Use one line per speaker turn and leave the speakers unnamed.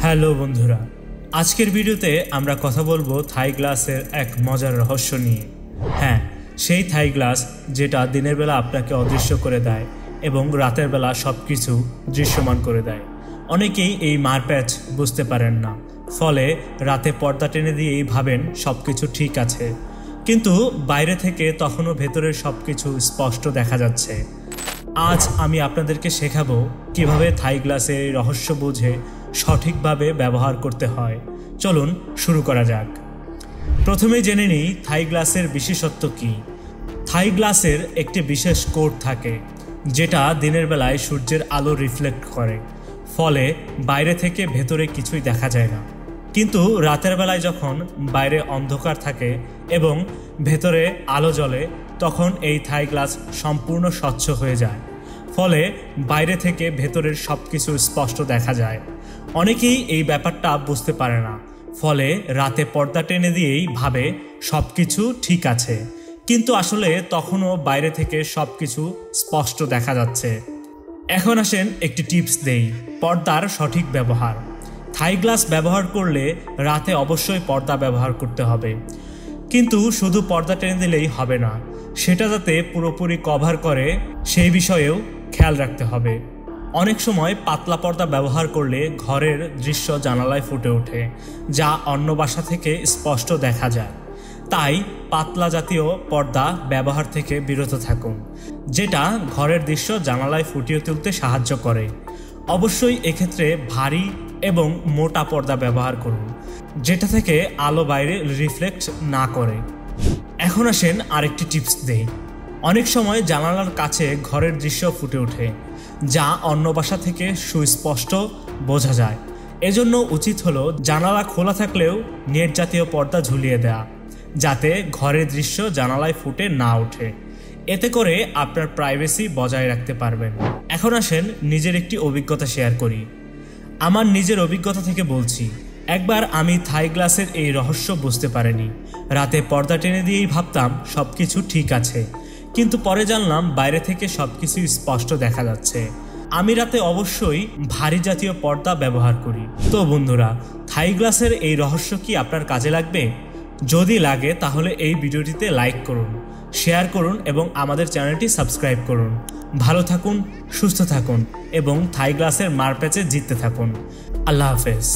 Hello বন্ধুরা, আজকের ভিডিওতে আমরা কথা বলবো থাই গ্লাসের এক মজার রহস্য নিয়ে। হ্যাঁ, সেই থাই গ্লাস যেটা দিনের বেলা আপনাকে অদৃশ্য করে দেয় এবং রাতের বেলা সব কিছু দৃশ্যমান করে দেয়। অনেকেই এই মারপ্যাচ বুঝতে পারেন না, ফলে রাতে পর্দা টেনে দিয়েই ভাবেন সব কিছু ঠিক আছে, কিন্তু বাইরে থেকে তখনও ভেতরের সব কিছু স্পষ্ট দেখা যাচ্ছে। আজ আমি আপনাদেরকে শেখাবো কিভাবে থাই গ্লাসের এই রহস্য বুঝে সঠিকভাবে ব্যবহার করতে হয়। চলুন শুরু করা যাক। প্রথমেই জেনে নিই থাই গ্লাসের বিশেষত্ব কী। থাই গ্লাসের একটি বিশেষ কোট থাকে যেটা দিনের বেলায় সূর্যের আলো রিফ্লেক্ট করে, ফলে বাইরে থেকে ভেতরে কিছুই দেখা যায় না। কিন্তু রাতের বেলায় যখন বাইরে অন্ধকার থাকে এবং ভেতরে আলো জ্বলে, তখন এই থাই গ্লাস সম্পূর্ণ স্বচ্ছ হয়ে যায়, ফলে বাইরে থেকে ভেতরের সব কিছু স্পষ্ট দেখা যায়। অনেকেই এই ব্যাপারটা বুঝতে পারে না, ফলে রাতে পর্দা টেনে দিয়েই ভাবে সব কিছু ঠিক আছে, কিন্তু আসলে তখনও বাইরে থেকে সব কিছু স্পষ্ট দেখা যাচ্ছে। এখন আসেন একটি টিপস দেই, পর্দার সঠিক ব্যবহার। থাই গ্লাস ব্যবহার করলে রাতে অবশ্যই পর্দা ব্যবহার করতে হবে, কিন্তু শুধু পর্দা টেনে দিলেই হবে না, সেটা যাতে পুরোপুরি কভার করে সেই বিষয়েও খেয়াল রাখতে হবে। অনেক সময় পাতলা পর্দা ব্যবহার করলে ঘরের দৃশ্য জানালায় ফুটে ওঠে, যা অন্য বাসা থেকে স্পষ্ট দেখা যায়। তাই পাতলা জাতীয় পর্দা ব্যবহার থেকে বিরত থাকুন, যেটা ঘরের দৃশ্য জানালায় ফুটিয়ে তুলতে সাহায্য করে। অবশ্যই এক্ষেত্রে ভারী এবং মোটা পর্দা ব্যবহার করুন, যেটা থেকে আলো বাইরে রিফ্লেক্ট না করে। এখন আসেন আরেকটি টিপস দেই। অনেক সময় জানালার কাছে ঘরের দৃশ্য ফুটে ওঠে, যা অন্য বাসা থেকে সুস্পষ্ট বোঝা যায়। এজন্য উচিত হলো জানালা খোলা থাকলেও নেট জাতীয় পর্দা ঝুলিয়ে দেয়া, যাতে ঘরের দৃশ্য জানালায় ফুটে না ওঠে। এতে করে আপনার প্রাইভেসি বজায় রাখতে পারবেন। এখন আসেন নিজের একটি অভিজ্ঞতা শেয়ার করি। আমার নিজের অভিজ্ঞতা থেকে বলছি, একবার আমি থাই গ্লাসের এই রহস্য বুঝতে পারিনি। রাতে পর্দা টেনে দিয়েই ভাবতাম সব কিছু ঠিক আছে, কিন্তু পরে জানলাম বাইরে থেকে সব কিছু স্পষ্ট দেখা যাচ্ছে। আমি রাতে অবশ্যই ভারী জাতীয় পর্দা ব্যবহার করি। তো বন্ধুরা, থাই গ্লাসের এই রহস্য কি আপনার কাজে লাগবে? যদি লাগে তাহলে এই ভিডিওটিতে লাইক করুন, শেয়ার করুন এবং আমাদের চ্যানেলটি সাবস্ক্রাইব করুন। ভালো থাকুন, সুস্থ থাকুন এবং থাই গ্লাসের মারপ্যাচে জিততে থাকুন। আল্লাহ হাফেজ।